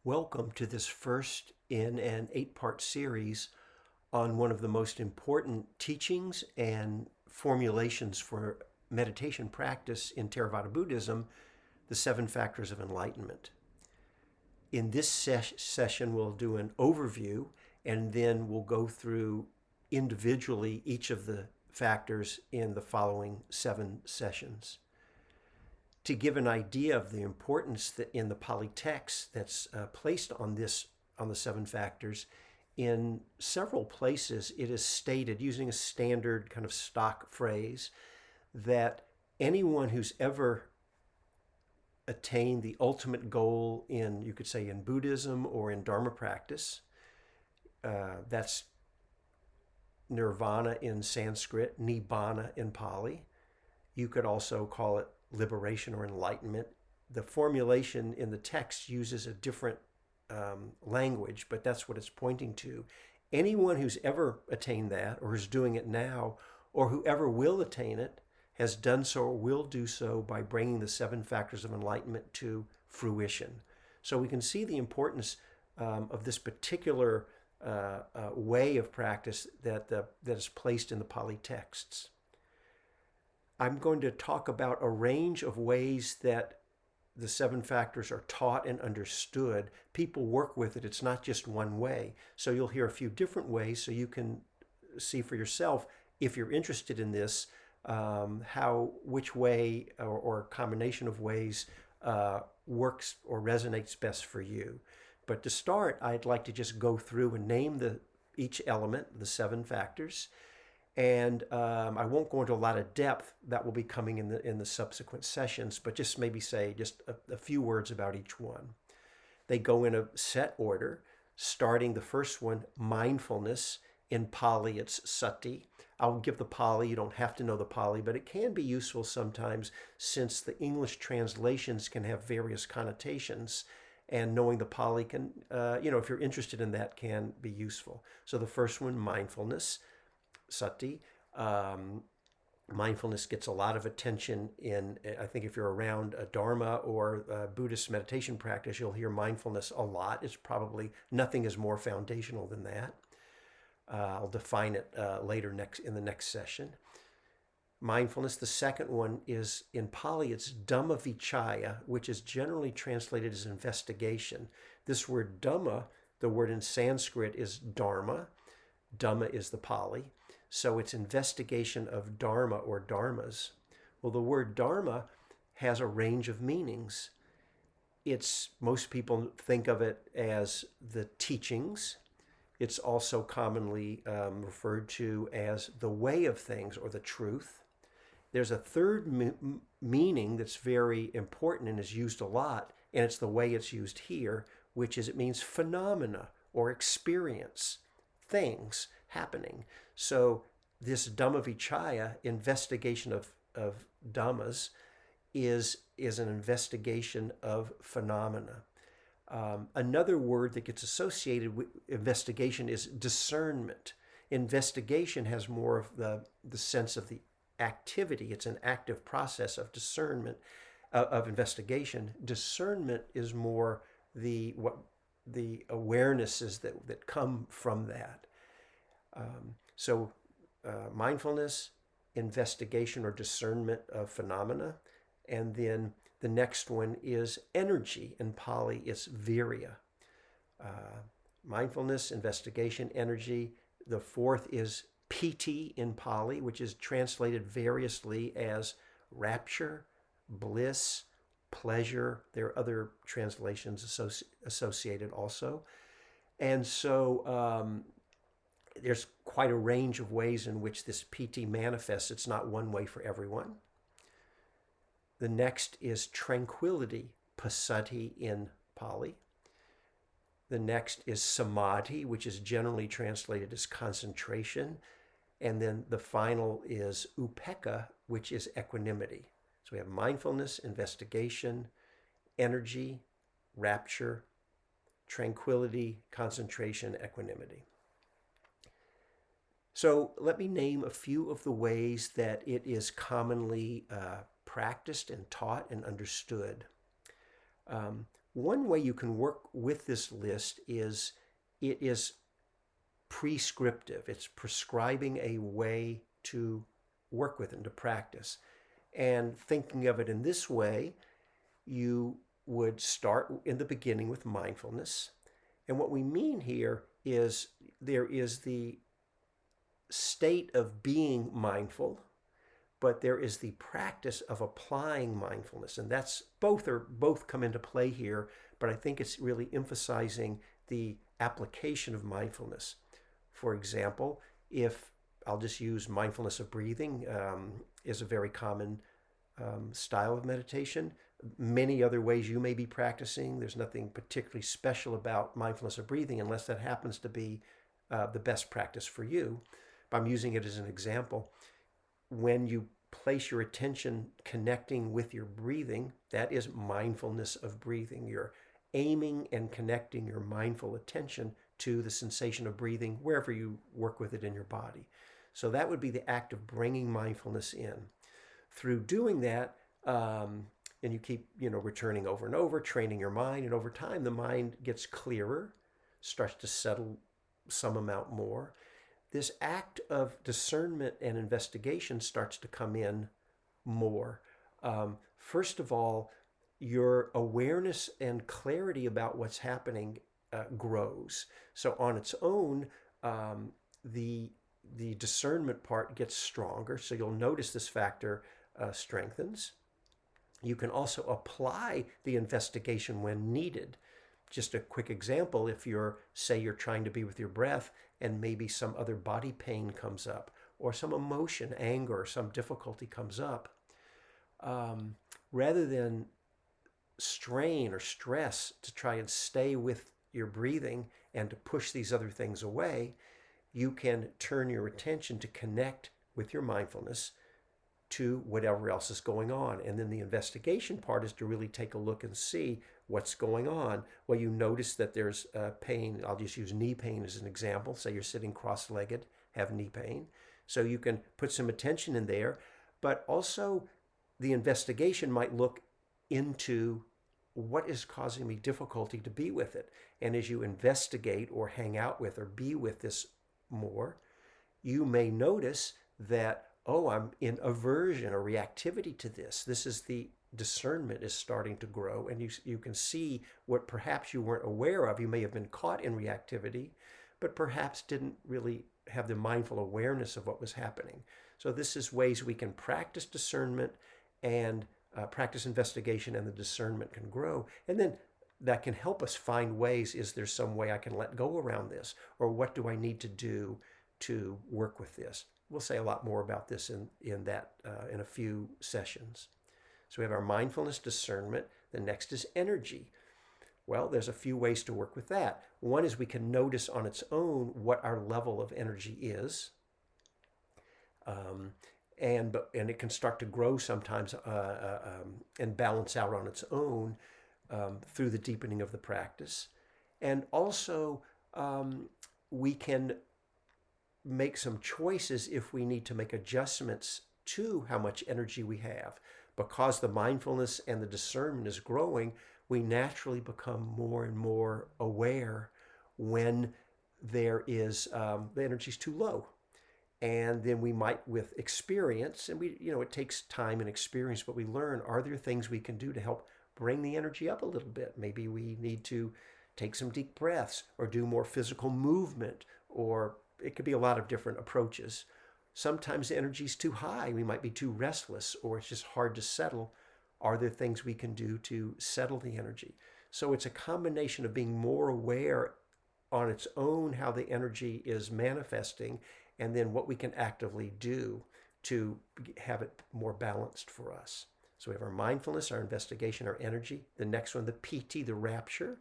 Welcome to this first in an 8-part series on one of the most important teachings and formulations for meditation practice in Theravada Buddhism, the 7 Factors of Enlightenment. In this session, we'll do an overview and then we'll go through individually each of the factors in the following 7 sessions. To give an idea of the importance that in the Pali text that's placed on the 7 factors, in several places it is stated using a standard kind of stock phrase that anyone who's ever attained the ultimate goal in, you could say, in Buddhism or in Dharma practice, that's nirvana in Sanskrit, nibbana in Pali. You could also call it liberation or enlightenment. The formulation in the text uses a different language, but that's what it's pointing to. Anyone who's ever attained that, or is doing it now, or whoever will attain it, has done so or will do so by bringing the 7 factors of enlightenment to fruition. So we can see the importance of this particular way of practice that is placed in the Pali texts. I'm going to talk about a range of ways that the 7 factors are taught and understood. People work with it. It's not just one way. So you'll hear a few different ways so you can see for yourself, if you're interested in this, which way or combination of ways works or resonates best for you. But to start, I'd like to just go through and name each element, the 7 factors. And I won't go into a lot of depth. That will be coming in the subsequent sessions, but just maybe say just a few words about each one. They go in a set order, starting the first one, mindfulness. In Pali, it's sati. I'll give the Pali. You don't have to know the Pali, but it can be useful sometimes since the English translations can have various connotations. And knowing the Pali can, if you're interested in that, can be useful. So the first one, mindfulness. Sati. Mindfulness gets a lot of attention I think if you're around a Dharma or a Buddhist meditation practice, you'll hear mindfulness a lot. It's probably, nothing is more foundational than that. I'll define it later in the next session. Mindfulness, the second one is, in Pali, it's Dhamma Vichaya, which is generally translated as investigation. This word Dhamma, the word in Sanskrit is Dharma. Dhamma is the Pali. So it's investigation of Dharma or Dharmas. Well, the word Dharma has a range of meanings. Most people think of it as the teachings. It's also commonly referred to as the way of things or the truth. There's a third meaning that's very important and is used a lot, and it's the way it's used here, which is it means phenomena or experience, things happening. So this Dhamma Vichaya, investigation of Dhammas, is an investigation of phenomena. Another word that gets associated with investigation is discernment. Investigation has more of the sense of the activity. It's an active process of discernment, of investigation. Discernment is more the awarenesses that come from that. So mindfulness, investigation or discernment of phenomena. And then the next one is energy. In Pali, it's virya. Mindfulness, investigation, energy. The fourth is piti in Pali, which is translated variously as rapture, bliss, pleasure. There are other translations associated also. And so there's quite a range of ways in which this piti manifests. It's not one way for everyone. The next is tranquility, passaddhi in Pali. The next is samadhi, which is generally translated as concentration. And then the final is upekkha, which is equanimity. So we have mindfulness, investigation, energy, rapture, tranquility, concentration, equanimity. So let me name a few of the ways that it is commonly practiced and taught and understood. One way you can work with this list is it is prescriptive. It's prescribing a way to work with and to practice. And thinking of it in this way, you would start in the beginning with mindfulness. And what we mean here is there is the state of being mindful, but there is the practice of applying mindfulness. And that's both come into play here, but I think it's really emphasizing the application of mindfulness. For example, if I'll just use mindfulness of breathing is a very common style of meditation. Many other ways you may be practicing. There's nothing particularly special about mindfulness of breathing unless that happens to be the best practice for you. But I'm using it as an example. When you place your attention connecting with your breathing, that is mindfulness of breathing. You're aiming and connecting your mindful attention to the sensation of breathing wherever you work with it in your body. So that would be the act of bringing mindfulness in. Through doing that, and you keep, returning over and over, training your mind, and over time the mind gets clearer, starts to settle some amount more. This act of discernment and investigation starts to come in more. First of all, your awareness and clarity about what's happening grows. So on its own, the discernment part gets stronger. So you'll notice this factor strengthens. You can also apply the investigation when needed. Just a quick example, if you're trying to be with your breath and maybe some other body pain comes up or some emotion, anger, or some difficulty comes up, rather than strain or stress to try and stay with your breathing and to push these other things away, you can turn your attention to connect with your mindfulness to whatever else is going on. And then the investigation part is to really take a look and see what's going on. Well, you notice that there's pain. I'll just use knee pain as an example. Say you're sitting cross-legged, have knee pain. So you can put some attention in there, but also the investigation might look into what is causing me difficulty to be with it. And as you investigate or hang out with or be with this more, you may notice that, oh, I'm in aversion or reactivity to this. This is the discernment is starting to grow, and you can see what perhaps you weren't aware of. You may have been caught in reactivity, but perhaps didn't really have the mindful awareness of what was happening. So this is ways we can practice discernment and practice investigation, and the discernment can grow. And then that can help us find ways, is there some way I can let go around this? Or what do I need to do to work with this? We'll say a lot more about this in a few sessions. So we have our mindfulness, discernment. The next is energy. Well, there's a few ways to work with that. One is we can notice on its own what our level of energy is. And it can start to grow sometimes and balance out on its own through the deepening of the practice. And also, we can make some choices if we need to make adjustments to how much energy we have. Because the mindfulness and the discernment is growing, we naturally become more and more aware when there is the energy is too low. And then we might, with experience, and it takes time and experience, but we learn, are there things we can do to help bring the energy up a little bit? Maybe we need to take some deep breaths or do more physical movement, or it could be a lot of different approaches. Sometimes the energy is too high. We might be too restless, or it's just hard to settle. Are there things we can do to settle the energy? So it's a combination of being more aware on its own how the energy is manifesting, and then what we can actively do to have it more balanced for us. So we have our mindfulness, our investigation, our energy. The next one, the piti, the rapture.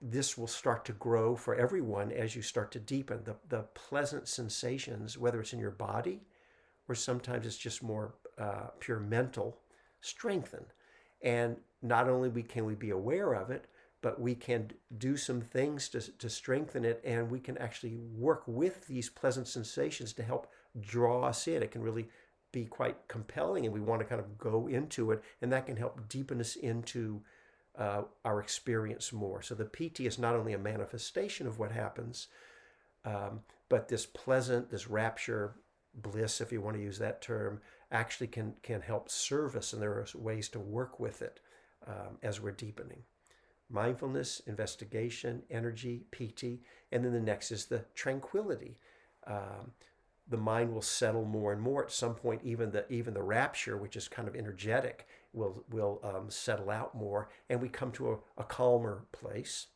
This will start to grow for everyone as you start to deepen. The pleasant sensations, whether it's in your body or sometimes it's just more pure mental, strengthen. And not only can we be aware of it, but we can do some things to strengthen it, and we can actually work with these pleasant sensations to help draw us in. It can really be quite compelling, and we want to kind of go into it, and that can help deepen us into our experience more. So the PT is not only a manifestation of what happens, but this pleasant, this rapture, bliss, if you want to use that term, actually can help serve us, and there are ways to work with it as we're deepening. Mindfulness, investigation, energy, PT, and then the next is the tranquility. The mind will settle more and more. At some point, even the rapture, which is kind of energetic, will settle out more, and we come to a calmer place.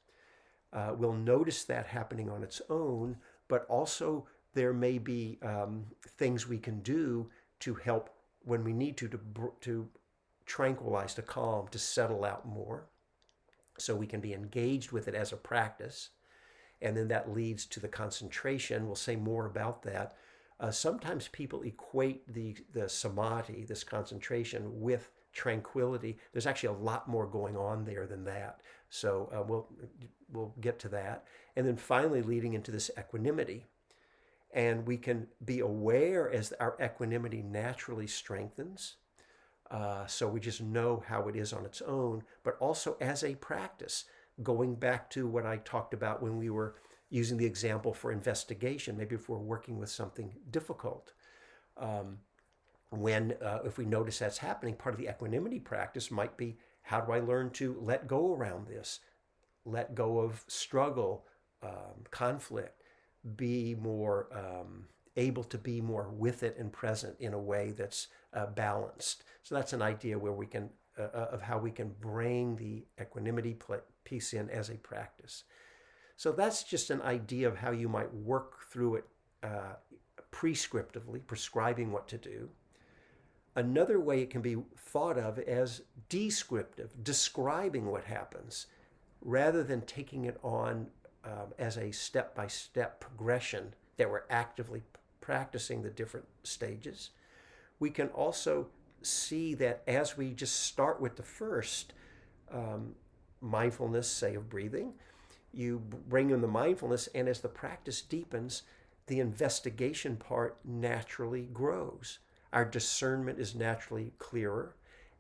We'll notice that happening on its own, but also there may be things we can do to help when we need to tranquilize, to calm, to settle out more. So we can be engaged with it as a practice. And then that leads to the concentration. We'll say more about that. Sometimes people equate the samadhi, this concentration, with tranquility. There's actually a lot more going on there than that. So we'll get to that. And then finally leading into this equanimity. And we can be aware as our equanimity naturally strengthens. So we just know how it is on its own, but also as a practice, going back to what I talked about when we were using the example for investigation, maybe if we're working with something difficult. If we notice that's happening, part of the equanimity practice might be, how do I learn to let go around this? Let go of struggle, conflict, be more able to be more with it and present in a way that's balanced. So that's an idea where we can of how we can bring the equanimity piece in as a practice. So that's just an idea of how you might work through it prescriptively, prescribing what to do. Another way it can be thought of as descriptive, describing what happens, rather than taking it on as a step-by-step progression that we're actively practicing the different stages. We can also see that as we just start with the first mindfulness, say of breathing, you bring in the mindfulness, and as the practice deepens, the investigation part naturally grows. Our discernment is naturally clearer,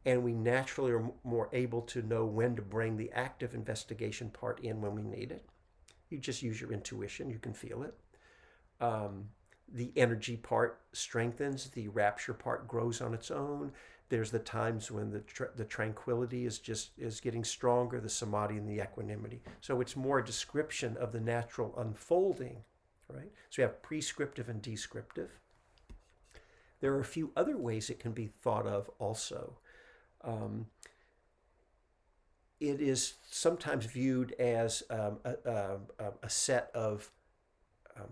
and we naturally are more able to know when to bring the active investigation part in when we need it. You just use your intuition, you can feel it. The energy part strengthens, the rapture part grows on its own. There's the times when the tranquility is getting stronger, the samadhi and the equanimity. So it's more a description of the natural unfolding, right? So we have prescriptive and descriptive. There are a few other ways it can be thought of also. It is sometimes viewed as a set of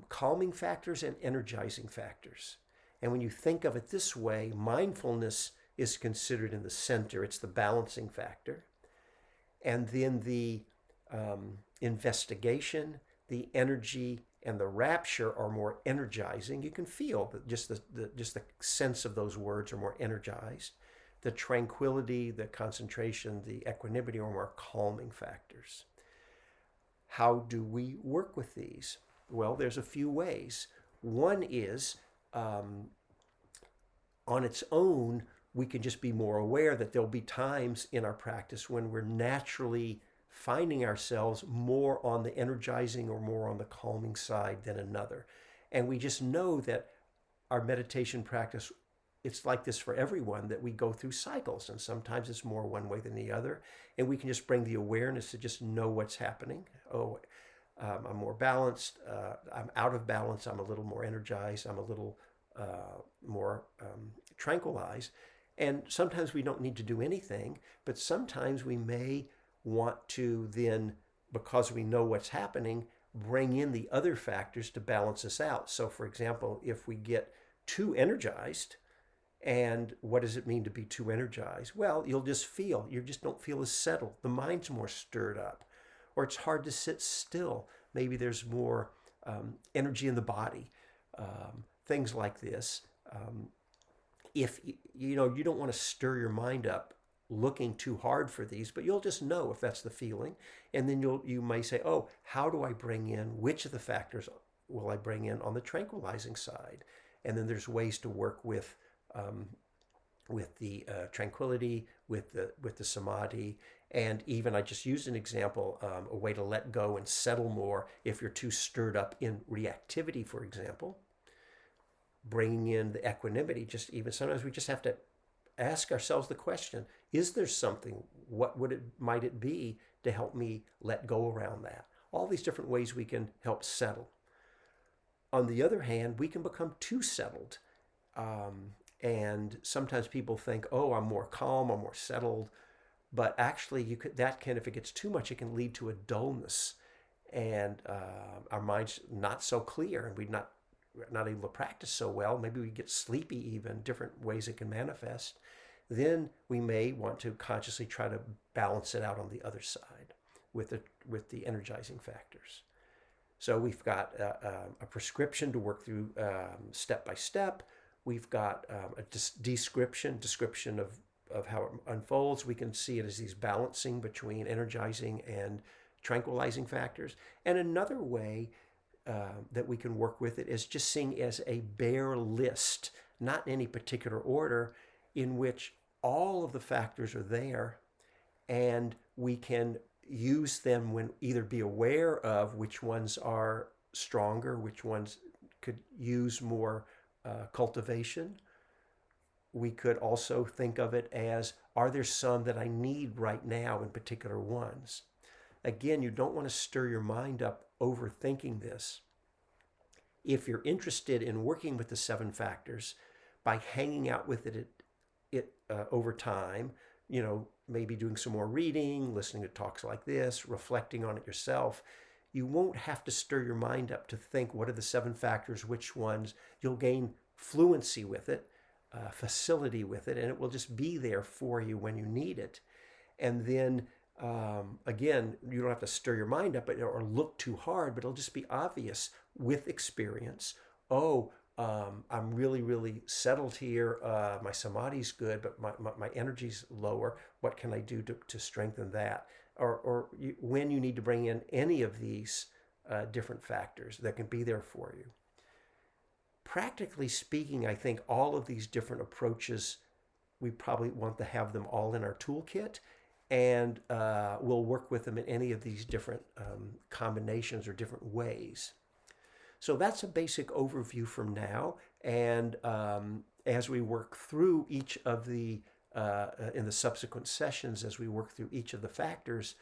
calming factors and energizing factors. And when you think of it this way, mindfulness is considered in the center. It's the balancing factor. And then the investigation, the energy, and the rapture are more energizing. You can feel that just the sense of those words are more energized. The tranquility, the concentration, the equanimity are more calming factors. How do we work with these? Well, there's a few ways. One is, on its own, we can just be more aware that there'll be times in our practice when we're naturally finding ourselves more on the energizing or more on the calming side than another. And we just know that our meditation practice, it's like this for everyone, that we go through cycles, and sometimes it's more one way than the other. And we can just bring the awareness to just know what's happening. I'm more balanced, I'm out of balance, I'm a little more energized, I'm a little more tranquilized. And sometimes we don't need to do anything, but sometimes we may want to then, because we know what's happening, bring in the other factors to balance us out. So for example, if we get too energized, and what does it mean to be too energized? Well, you just don't feel as settled. The mind's more stirred up. Or it's hard to sit still. Maybe there's more energy in the body. Things like this. If you don't want to stir your mind up looking too hard for these, but you'll just know if that's the feeling, and then you may say, oh, how do I bring in, which of the factors will I bring in on the tranquilizing side? And then there's ways to work with the tranquility, with the samadhi, And even I just used an example, a way to let go and settle more if you're too stirred up in reactivity, for example. Bringing in the equanimity, just even sometimes we just have to ask ourselves the question, is there something, might it be to help me let go around that? All these different ways we can help settle. On the other hand, we can become too settled. And sometimes people think, oh, I'm more calm, I'm more settled. But actually, if it gets too much, it can lead to a dullness. And our mind's not so clear, and we're not able to practice so well. Maybe we get sleepy even, different ways it can manifest. Then we may want to consciously try to balance it out on the other side with the energizing factors. So we've got a prescription to work through step by step. We've got a description of how it unfolds. We can see it as these balancing between energizing and tranquilizing factors. And another way that we can work with it is just seeing it as a bare list, not in any particular order, in which all of the factors are there, and we can use them when either be aware of which ones are stronger, which ones could use more cultivation. We could also think of it as, are there some that I need right now in particular ones? Again, you don't want to stir your mind up overthinking this. If you're interested in working with the 7 factors by hanging out with it over time, maybe doing some more reading, listening to talks like this, reflecting on it yourself, you won't have to stir your mind up to think, what are the 7 factors, which ones? You'll gain fluency with it, facility with it, and it will just be there for you when you need it. And then, again, you don't have to stir your mind up or look too hard, but it'll just be obvious with experience. Oh, I'm really, really settled here. My samadhi's good, but my energy's lower. What can I do to strengthen that? When you need to bring in any of these different factors that can be there for you. Practically speaking, I think all of these different approaches, we probably want to have them all in our toolkit, and we'll work with them in any of these different combinations or different ways. So that's a basic overview from now. And as we work through each of in the subsequent sessions, as we work through each of the factors,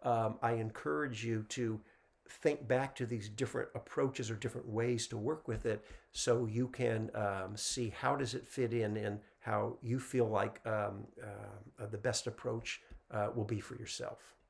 I encourage you to think back to these different approaches or different ways to work with it, so you can see how does it fit in and how you feel like the best approach will be for yourself.